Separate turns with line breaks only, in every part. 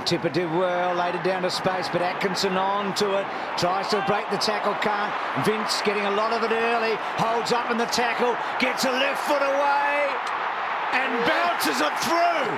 Tipper did well, laid it down to space, but Atkinson on to it, tries to break the tackle, can't. Vince getting a lot of it early, holds up in the tackle, gets a left foot away, and bounces it through.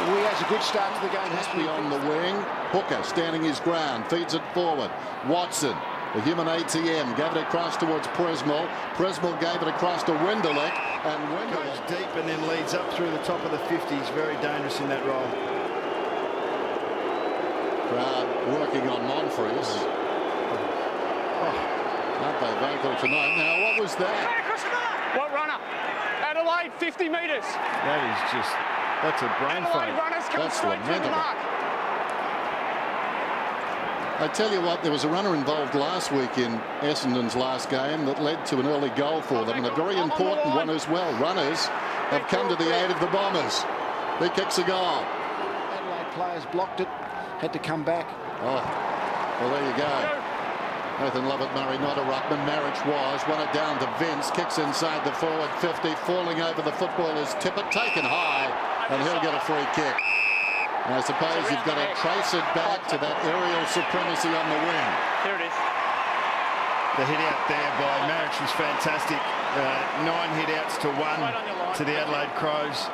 He has a good start to the game.
Has to be on the wing. Hooker standing his ground, feeds it forward. Watson, the human ATM, gave it across towards Presnell. Presnell gave it across to Winderlick, and
Goes deep and then leads up through the top of the 50s. Very dangerous in that role.
Crowd working on Monfries. Aren't they vocal tonight? Now, what was that?
What runner? Adelaide, 50 metres.
That is just, that's a brain
Adelaide
fade.
runners come
That's
straight through the
lamentable.
mark.
I tell you what, there was a runner involved last week in Essendon's last game that led to an early goal for them, and a very important one as well. Runners have come to the aid of the Bombers. He kicks a goal.
Adelaide players blocked it, had to come back.
Oh, well, there you go. Nathan Lovett-Murray, not a ruckman. Marriage was. Won it down to Vince. Kicks inside the forward 50. Falling over the footballer's Tippett. Taken high, and he'll get a free kick. And I suppose you've got to trace it back to that aerial supremacy on the wing.
Here it is.
The hit out there by Marriage was fantastic. 9 hit outs to 1 to the Adelaide Crows.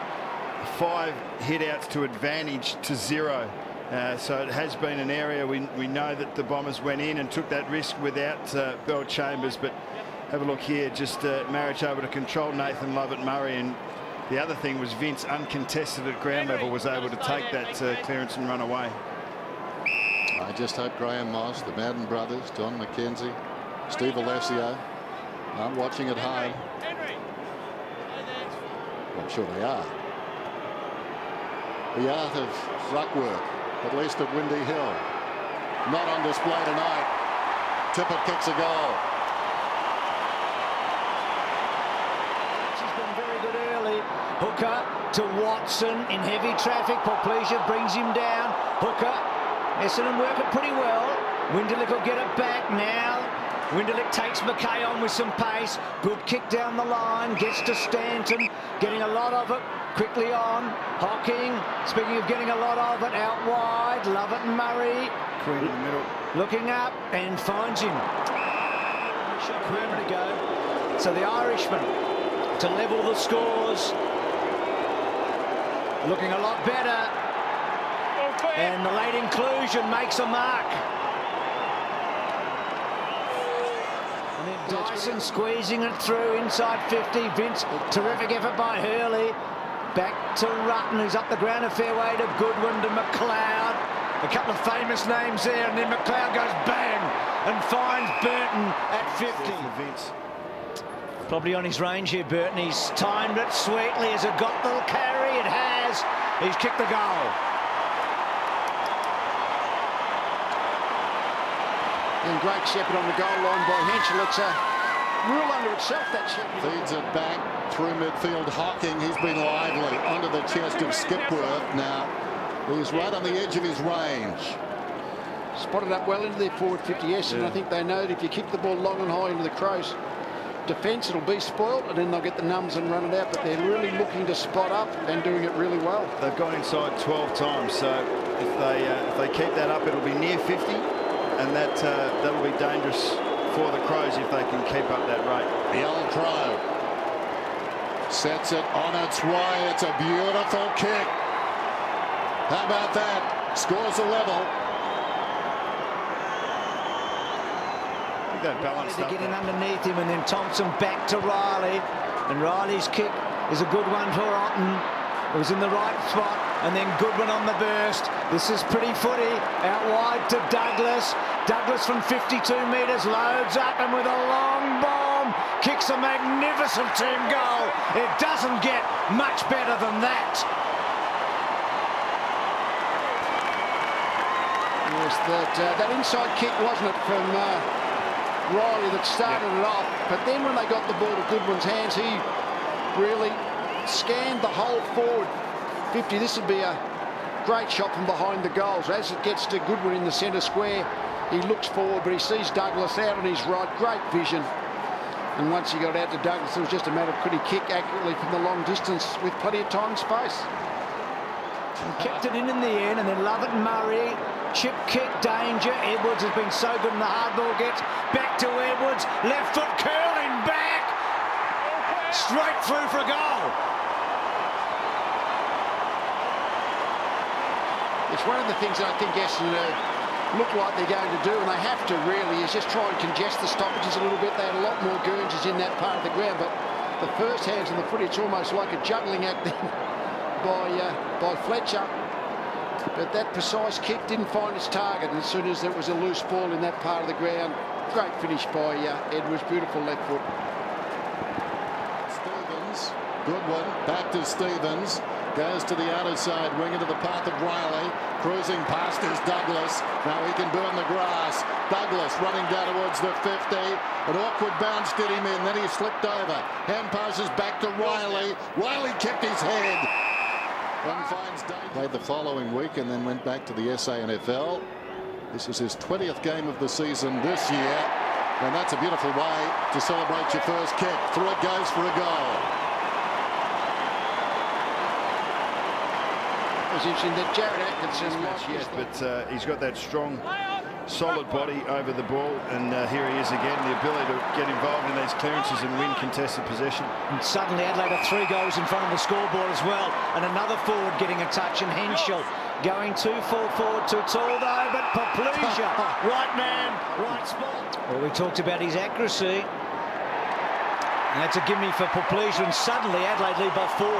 5 hit outs to advantage to 0. So it has been an area we know that the Bombers went in and took that risk without Bell Chambers. But have a look here, just Marriage able to control Nathan Lovett-Murray, and the other thing was Vince, uncontested at ground level, was able to take that clearance and run away.
I just hope Graham Moss, the Madden brothers, Don McKenzie, Steve Alessio aren't watching at home. Well, I'm sure they are. The art of ruck work, at least at Windy Hill, not on display tonight. Tippett kicks a goal.
She's been very good early. Hooker to Watson in heavy traffic. Portplesia brings him down. Hooker, Essendon work it pretty well. Winderlick will get it back now. Winderlick takes McKay on with some pace. Good kick down the line. Gets to Stanton. Getting a lot of it. Quickly on. Hocking. Speaking of getting a lot of it. Out wide. Lovett-Murray.
Queen in the middle.
Looking up and finds him. Shot a moment ago. So the Irishman to level the scores. Looking a lot better. And the late inclusion makes a mark. And then Dyson squeezing it through inside 50. Vince, terrific effort by Hurley. Back to Rutten, who's up the ground a fair way to Goodwin to McLeod. A couple of famous names there, and then McLeod goes bang and finds Burton at 50.
Vince.
Probably on his range here, Burton. He's timed it sweetly. Has it got the carry? It has. He's kicked the goal.
And great shepherd on the goal line by Henschel. It's a rule unto itself, that shepherd.
Feeds it back through midfield. Hocking, he's been lively onto the chest of Skipworth. Now he's right on the edge of his range.
Spotted up well into their forward 50s, and I think they know that if you kick the ball long and high into the Crows defence, it'll be spoiled, and then they'll get the numbs and run it out. But they're really looking to spot up and doing it really well.
They've gone inside 12 times, so if they keep that up, it'll be near 50, and that'll be dangerous for the Crows if they can keep up that rate.
The old Crow sets it on its way. It's a beautiful kick. How about that? Scores a level.
That balanced
To
up
get in
there.
underneath him, and then Thompson back to Riley, and Riley's kick is a good one for Otten. It was in the right spot, and then Goodwin on the burst. This is pretty footy. Out wide to Douglas. Douglas from 52 metres loads up, and with a long bomb kicks a magnificent team goal. It doesn't get much better than that.
Yes, that inside kick, wasn't it, from Riley that started it off, but then when they got the ball to Goodwin's hands, he really scanned the whole forward 50. This would be a great shot from behind the goals. As it gets to Goodwin in the centre square, he looks forward, but he sees Douglas out on his right. Great vision. And once he got out to Douglas, it was just a matter of could he kick accurately from the long distance with plenty of time and space.
And kept it in the end, and then Lovett Murray, chip kick, danger. Edwards has been so good, and the hard ball gets back to Edwards. Left foot curling back, straight through for a goal.
It's one of the things that I think Essendon look like they're going to do, and they have to really, is just try and congest the stoppages a little bit. They had a lot more Guernseys in that part of the ground, but the first hands on the footy, it's almost like a juggling act by Fletcher. But that precise kick didn't find its target, and as soon as there was a loose ball in that part of the ground, great finish by Edwards, beautiful left foot.
Stevens, good one, back to Stevens. Goes to the outer side wing into the path of Riley. Cruising past is Douglas. Now he can burn the grass. Douglas running down towards the 50. An awkward bounce did him in. Then he slipped over. Hand passes back to Riley. Riley kept his head. One finds danger. Played the following week and then went back to the SANFL. This is his 20th game of the season this year. And that's a beautiful way to celebrate your first kick. Through it goes for a goal.
It was interesting that Jared Atkinson
match yet, but he's got that strong, solid body over the ball, and here he is again, the ability to get involved in these clearances and win contested possession.
And suddenly Adelaide are 3 goals in front of the scoreboard as well, and another forward getting a touch, and Henschel going too full forward, too tall though, but Paplesia, right man, right spot. Well, we talked about his accuracy, and that's a gimme for Paplesia, and suddenly Adelaide lead by 4.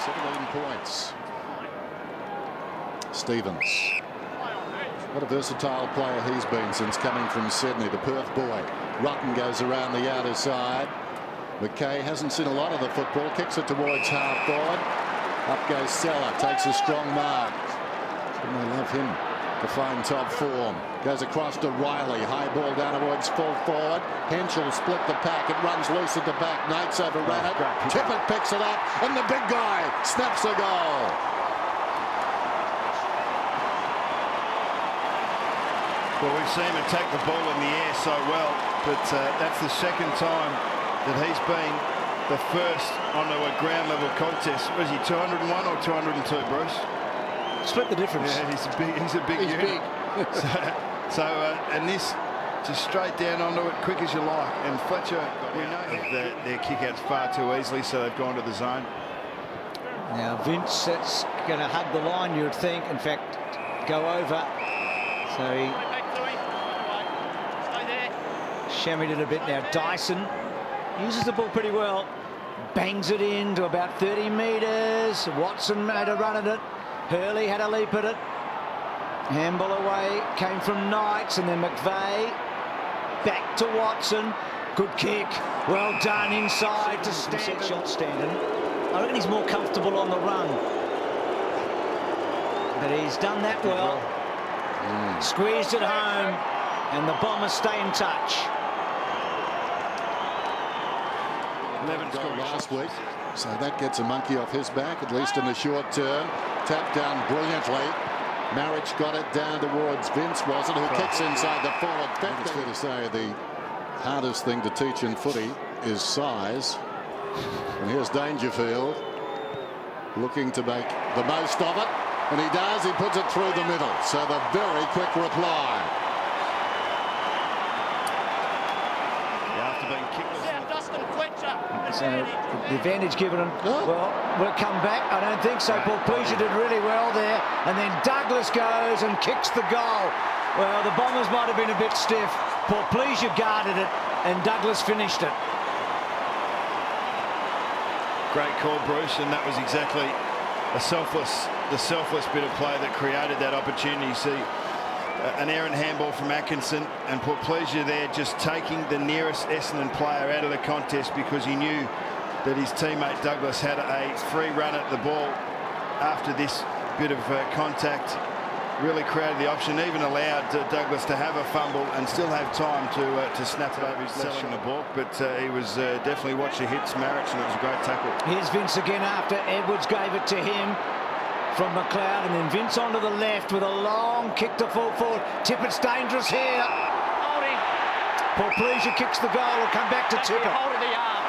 17 points. Stevens. What a versatile player he's been since coming from Sydney, the Perth boy. Rutten goes around the outer side. McKay hasn't seen a lot of the football, kicks it towards half forward. Up goes Seller, takes a strong mark. And they love him to find top form. Goes across to Riley, high ball down towards full forward. Henschel split the pack, it runs loose at the back. Knights overran it. Tippett picks it up, and the big guy snaps a goal.
Well, we've seen him attack the ball in the air so well, but that's the second time that he's been the first onto a ground level contest. Was he 201 or 202, Bruce?
Split the difference.
Yeah, he's a big unit. And this just straight down onto it, quick as you like. And Fletcher, we know their kick-outs far too easily, so they've gone to the zone.
Now Vince, that's going to hug the line, you would think. In fact, go over. So he shammied it a bit now. Dyson uses the ball pretty well. Bangs it in to about 30 metres. Watson made a run at it. Hurley had a leap at it. Handball away, came from Knights, and then McVeigh back to Watson. Good kick, well done inside to Stanton. Shot Stanton. I reckon he's more comfortable on the run, but he's done that well. Squeezed it home, and the Bombers stay in touch.
11 goal last week, so that gets a monkey off his back, at least in the short term. Tapped down brilliantly. Marriage got it down towards Vince, was it, who kicks inside the forward 50. It's fair to say the hardest thing to teach in footy is size. And here's Dangerfield looking to make the most of it, and he does. He puts it through the middle. So the very quick reply.
After being kicked.
So the advantage given him. Well, will it come back? I don't think so. Paplesia did really well there, and then Douglas goes and kicks the goal. Well, the Bombers might have been a bit stiff. Paplesia guarded it, and Douglas finished it.
Great call, Bruce, and that was exactly the selfless bit of play that created that opportunity. You see an errant handball from Atkinson, and Paplesia there just taking the nearest Essendon player out of the contest because he knew that his teammate Douglas had a free run at the ball after this bit of contact. Really created the option, even allowed Douglas to have a fumble and still have time to snap it over his left in the ball. But he was definitely watched the hits Marriage, and it was a great tackle.
Here's Vince again after Edwards gave it to him from McLeod, and then Vince onto the left with a long kick to full forward. Tippett's dangerous here. Paul Pleasure kicks the goal. Will come back to Tipper.
Hold of the arm.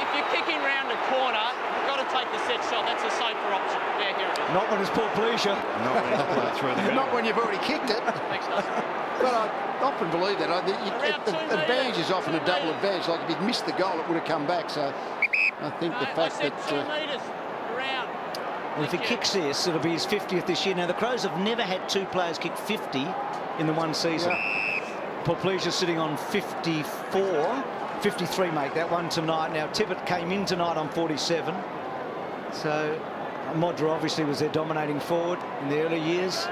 If you're kicking round the corner, you've got to take the set shot. That's a safer option. Yeah, here it is.
Not when it's Paul Pleasure.
Not when he's played through the middle.
Not when you've already kicked it.
Thanks, Dustin.
But I often believe that. The advantage is often a double advantage. Like if he'd missed the goal, it would have come back. So I think the fact that...
2 metres around.
Well, if he kicks this, it'll be his 50th this year. Now, the Crows have never had 2 players kick 50 in the one season. Paul Pleasure sitting on 54. 53, mate, that one tonight. Now, Tippett came in tonight on 47. So, Modra obviously was their dominating forward in the early years.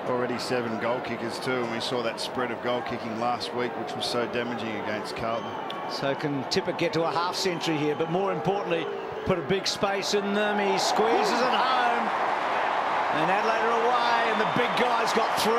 Already 7 goal kickers too, and we saw that spread of goal kicking last week, which was so damaging against Carlton.
So can Tippett get to a half century here, but more importantly, put a big space in them. He squeezes it home, and Adelaide are away, and the big guy's got 3.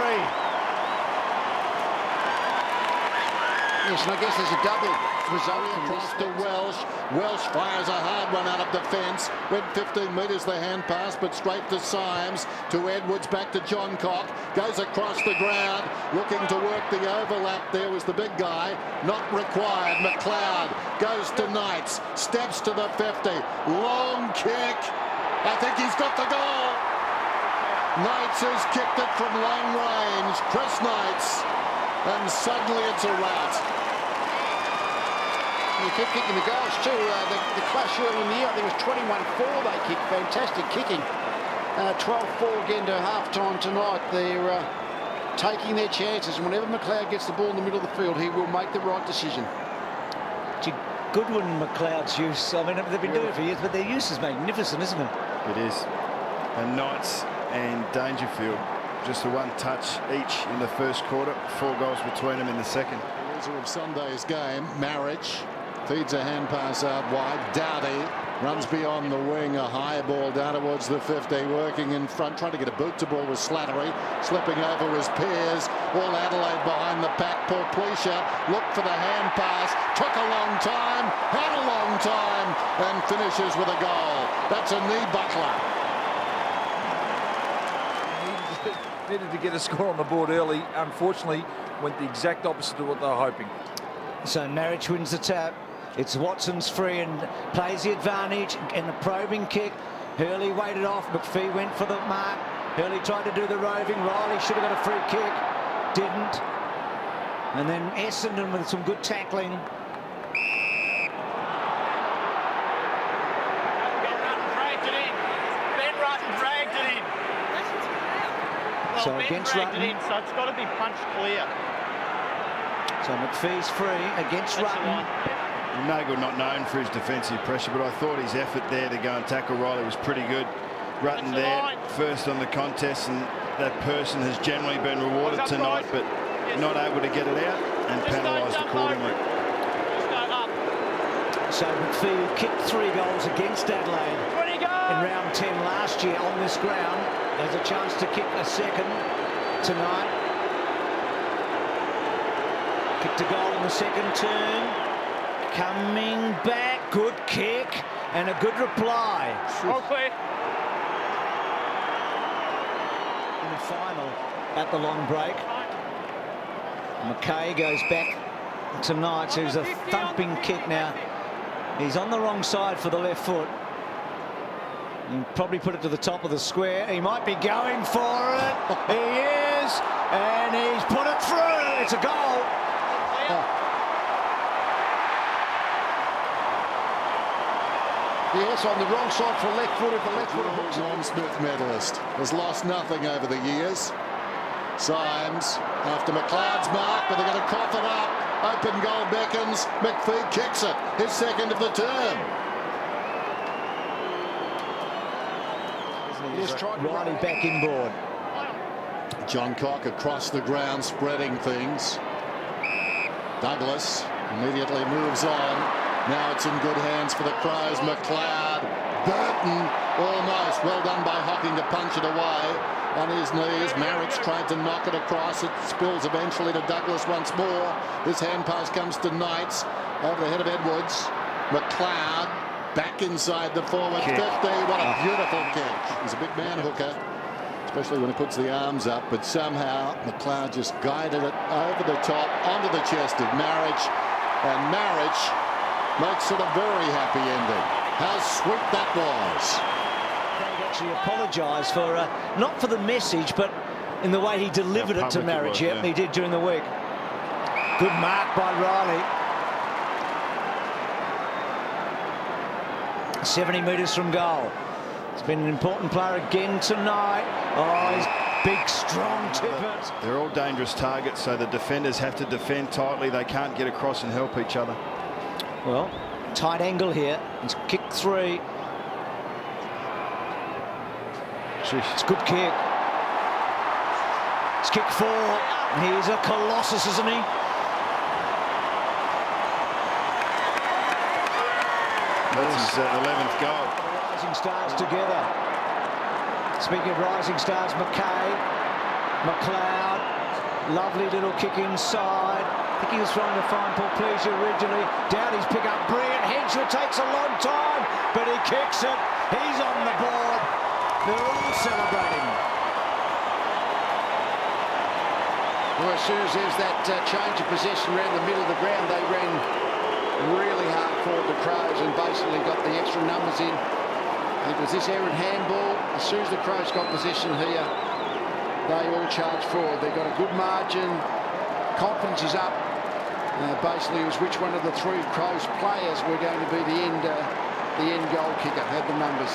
Yes, and I guess there's a double result from
Across
this.
to Welsh. Welsh fires a hard one out of defence. Went 15 metres the hand pass, but straight to Symes. To Edwards, back to John Cock. Goes across the ground, looking to work the overlap. There was the big guy. Not required. McLeod goes to Knights. Steps to the 50. Long kick. I think he's got the goal. Knights has kicked it from long range. Chris Knights. And suddenly it's a rout.
You keep kicking the goals too. The clash early in the year, I think it was 21-4 they kicked. Fantastic kicking. 12-4 again to half-time tonight. They're taking their chances. And whenever McLeod gets the ball in the middle of the field, he will make the right decision.
Goodwin and McLeod's use, I mean, they've been doing it for years, but their use is magnificent, isn't it?
It is. And Knights and Dangerfield, just the 1 touch each in the first quarter. 4 goals between them in the second.
The loser of Sunday's game, Marriage, feeds a hand pass out wide. Doughty runs beyond the wing, a high ball down towards the 50, working in front, trying to get a boot to ball with Slattery, slipping over his peers. All Adelaide behind the pack. Paul Pleasure looked for the hand pass, took a long time, had a long time, and finishes with a goal. That's a knee buckler.
Needed to get a score on the board early. Unfortunately, went the exact opposite to what they were hoping.
So Marriage wins the tap. It's Watson's free and plays the advantage, and the probing kick. Hurley waited off. McPhee went for the mark. Hurley tried to do the roving. Riley should have got a free kick. Didn't. And then Essendon with some good tackling.
Dragged it in. Ben Rutten dragged it in. Well,
So
Ben
against
dragged
Rutten.
it in, so it's got to be punched clear.
So McPhee's free against
That's the
Rutten.
one.
Nagel not known for his defensive pressure, but I thought his effort there to go and tackle Riley was pretty good. Rutten
That's the
there,
line.
first on the contest, and that person has generally been rewarded tonight, but not able to get it out and
Just don't
penalised
jump
accordingly.
over it. Just go up.
So McPhee kicked 3 goals against Adelaide
20
in
goals.
round 10 last year on this ground. Has a chance to kick a second tonight. Kicked a goal in the second turn. Coming back, good kick and a good reply.
All clear.
In the final at the long break. McKay goes back tonight, so it's a thumping kick now. He's on the wrong side for the left foot. He probably put it to the top of the square. He might be going for it. He is, and he's put it through. It's a goal.
Yes, on the wrong side for left-footed. The left-footed hooks it.
Norm Smith medalist has lost nothing over the years. Symes after McLeod's mark, but they're going to cough it up. Open goal beckons. McPhee kicks it. His second of the term.
Yes, tried to
Riley
run.
back inboard.
John Cock across the ground, spreading things. Douglas immediately moves on. Now it's in good hands for the Crows. McLeod, Burton, almost. Well done by Hocking to punch it away on his knees. Marriage tried to knock it across. It spills eventually to Douglas once more. This hand pass comes to Knights over the head of Edwards. McLeod back inside the forward 50. What a beautiful kick. He's a big man, Hooker. especially when he puts the arms up, but somehow McLeod just guided it over the top onto the chest of Marriage, and Marriage makes it a very happy ending. How sweet that was.
Craig actually apologised for, not for the message, but in the way he delivered it to Marriage. Yep, he did during the week. Good mark by Riley. 70 metres from goal. It's been an important player again tonight. Oh, he's big, strong Tippett.
They're all dangerous targets, so the defenders have to defend tightly. They can't get across and help each other.
Well, tight angle here. It's kick 3.
Jeez.
It's a good kick. It's kick 4. He's a colossus, isn't he?
That's his 11th goal.
Rising stars together. Speaking of rising stars, McLeod, lovely little kick inside. I think he was trying to find Portlesia originally. Downey's pick up, brilliant. Henshaw takes a long time, but he kicks it. He's on the board. They're all celebrating.
Well, as soon as there's that change of possession around the middle of the ground, they ran really hard forward the Crows and basically got the extra numbers in. It was this errant handball. As soon as the Crows got possession here, they all charged forward. They got a good margin. Confidence is up. Basically, it was which one of the 3 Crows players were going to be the end goal kicker. Had the numbers.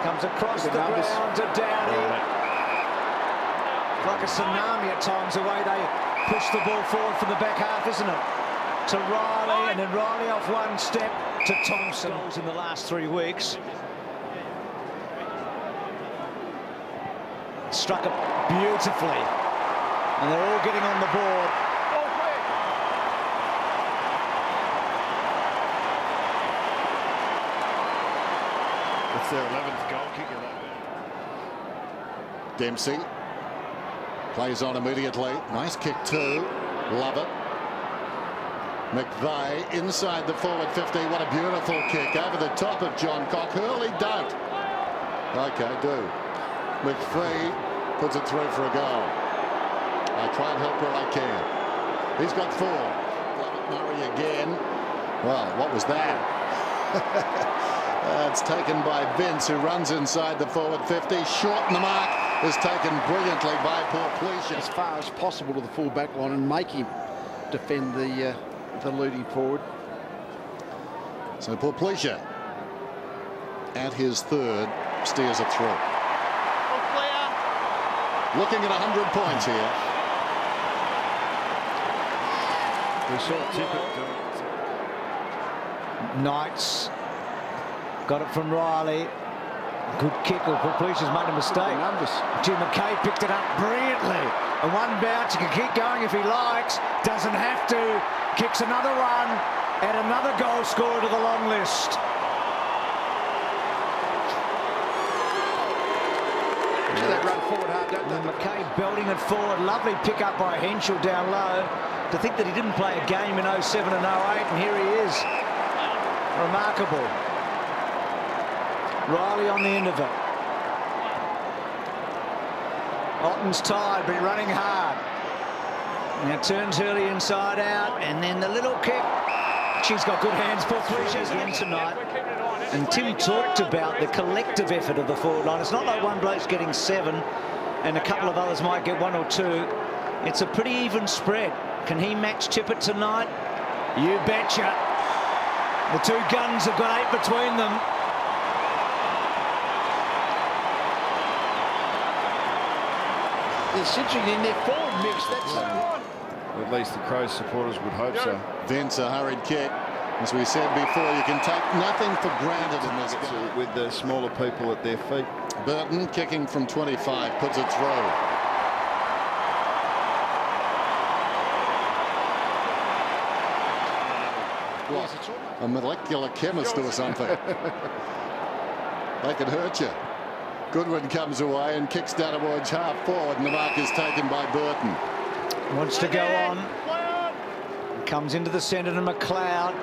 Comes across the ground to Downey. Like a tsunami at times, the way they push the ball forward from the back half, isn't it? To Riley, and then Riley off one step to Thompson. In the last 3 weeks. Struck it beautifully. And they're all getting on the board.
That's their 11th goal kicker.
Dempsey plays on immediately. Nice kick too. Love it. McVeigh inside the forward 50. What a beautiful kick over the top of John Cock. Hurley don't. Okay, do. McVeigh puts it through for a goal. I try and help where I can. He's got 4. Love it, Murray again. Well, what was that? It's taken by Vince, who runs inside the forward 50. Short in the mark is taken brilliantly by Portlesia.
As far as possible to the full back line and make him defend the leading forward.
So Portlesia, at his 3rd, steers it through. Looking at 100 points here.
We saw Tippett do it.
Knights got it from Riley. Good kick. Portlesia's made a mistake. Jim McKay picked it up brilliantly. And one bounce, he can keep going if he likes. Doesn't have to. Kicks another one. And another goal scorer to the long list.
That run forward hard, don't they?
McKay belting it forward. Lovely pick up by Henshaw down low. To think that he didn't play a game in 07 and 08, and here he is. Remarkable. Riley on the end of it. Otten's tired, but running hard. Now turns Hurley inside out, and then the little kick. She's got good hands. Portlesia's in tonight. And Tim talked about the collective effort of the forward line. It's not like one bloke's getting 7 and a couple of others might get 1 or 2. It's a pretty even spread. Can he match Tippett tonight? You betcha. The 2 guns have got 8 between them.
They're cinching in their forward mix. That's
at least the Crows supporters would hope so.
Vince, a hurried kick. As we said before, you can take nothing for granted in this game.
With the smaller people at their feet.
Burton kicking from 25 puts it through. What? A molecular chemist or something. They could hurt you. Goodwin comes away and kicks down towards half forward, and the mark is taken by Burton.
Wants to go on. Comes into the centre to McLeod.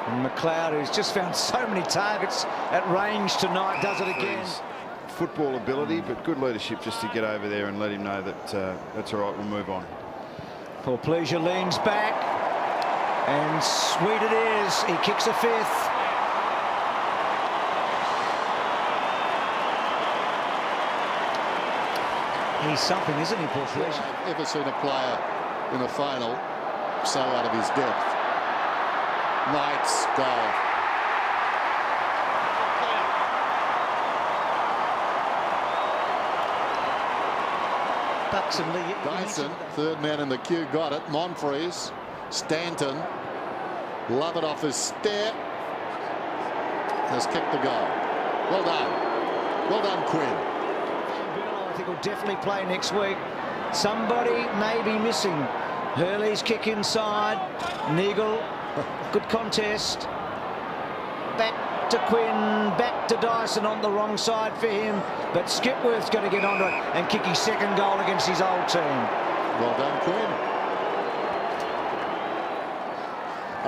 And McLeod, who's just found so many targets at range tonight, does it again.
Football ability, but good leadership just to get over there and let him know that that's all right, we'll move on.
Paul Pleasure leans back, and sweet it is. He kicks a fifth. He's something, isn't he, Paul Pleasure?
I've ever seen a player in a final so out of his depth. Knight's goal.
Bucks and Lee.
Dyson, third man in the queue, got it. Monfries, Stanton, love it off his step, has kicked the goal. Well done. Well done, Quinn.
I think will definitely play next week. Somebody may be missing. Hurley's kick inside. Neagle, good contest. Back to Quinn, back to Dyson on the wrong side for him. But Skipworth's going to get onto it and kick his second goal against his old team.
Well done, Quinn.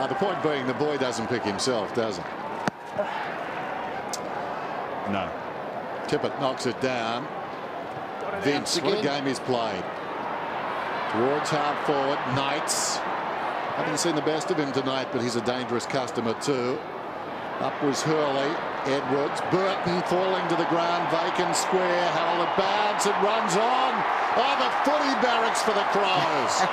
The point being, the boy doesn't pick himself, does he?
No.
Tippett knocks it down. Vince, what a game he's played. Towards half forward, Knights. Haven't seen the best of him tonight, but he's a dangerous customer too. Up was Hurley, Edwards, Burton falling to the ground, vacant square. How will it bounce? It runs on. Oh, the footy barracks for the Crows.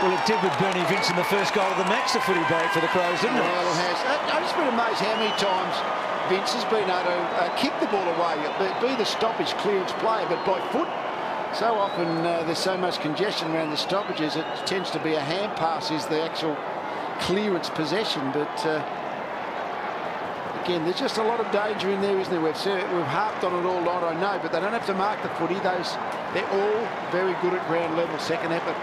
Well, it did with Bernie Vince in the first goal of the match, the footy barrack for the Crows, didn't it?
Well, it has. I've just been amazed how many times Vince has been able to kick the ball away, be the stoppage clearance player, but by foot. So often there's so much congestion around the stoppages, it tends to be a hand pass is the actual clearance possession. But again, there's just a lot of danger in there, isn't there? We've harped on it all night, I know, but they don't have to mark the footy. They're all very good at ground level, second effort.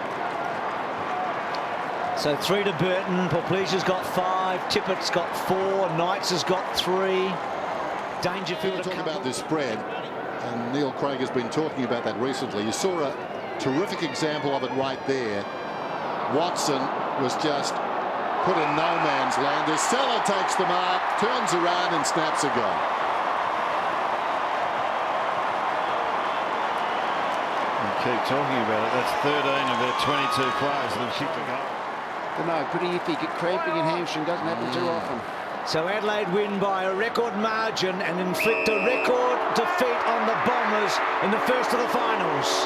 So 3 to Burton. Paul Pleasure's got 5. Tippett's got 4. Knights has got 3. Dangerfield
Talking about this spread, and Neil Craig has been talking about that recently. You saw a terrific example of it right there. Watson was just put in no man's land. Estella takes the mark, turns around and snaps a goal.
We keep talking about it. That's 13 of their 22 players that have kicked a goal.
Don't know, pretty iffy. Cramping in hamstring doesn't happen too often.
So Adelaide win by a record margin and inflict a record defeat on the Bombers in the first of the finals.